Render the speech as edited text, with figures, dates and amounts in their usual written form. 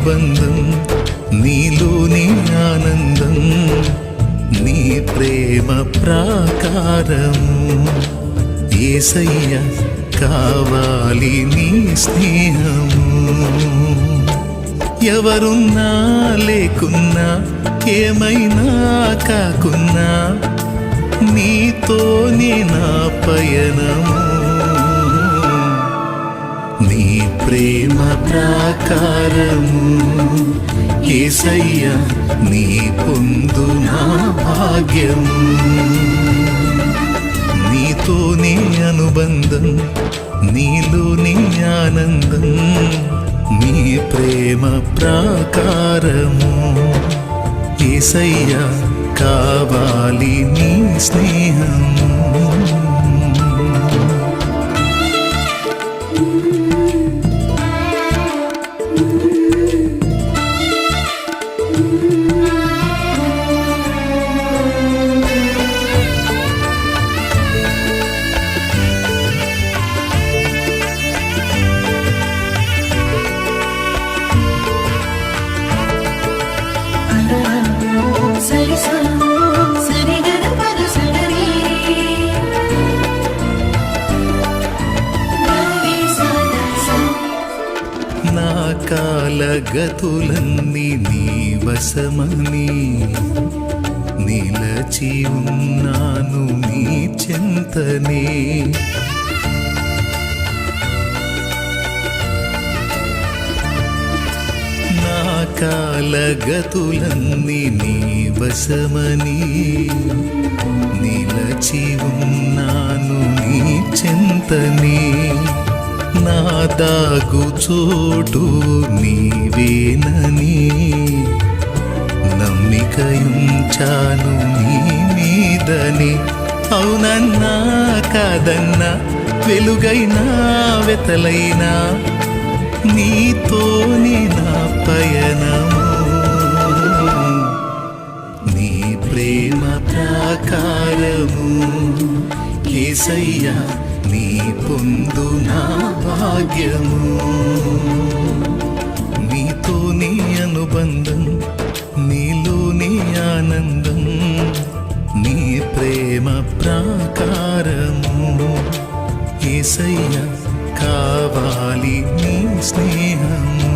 అనుబంధం, నీలోని ఆనందం, నీ ప్రేమ ప్రాకారము. యేసయ్యా కావాలి నీ స్నేహము. ఎవరున్నా లేకున్నా ఏమైనా కాకున్నా నీతోనే నా పయనము. నీ ప్రేమ ప్రాకారము యేసయ్యా, నీ పొందు నా భాగ్యము. నీతోనే అనుబంధం, నీలోని ఆనందం, నీ ప్రేమ ప్రాకారము. యేసయ్యా కావాలి నీ స్నేహము. నా కాలగతులన్నీ నీ వశమని నిలచి ఉన్నాను నీ చెంతనే. నా కాలగతులన్నీ నీ వశమని నిలచి ఉన్నాను నీ చెంతనే. నా దాగు చోటు నీవేనని నమ్మికయుంచాను నీ మీదని. అవునన్నా కాదన్నా వెలుగైనా వెతలైనా నీతోనే నా పయనము. నీ ప్రేమ ప్రాకారము యేసయ్యా, నీ పొందు నా భాగ్యము. నీతోని అనుబంధం, నీలోని ఆనందం, నీ ప్రేమ ప్రాకారము. యేసయ్యా కావాలి నీ స్నేహము.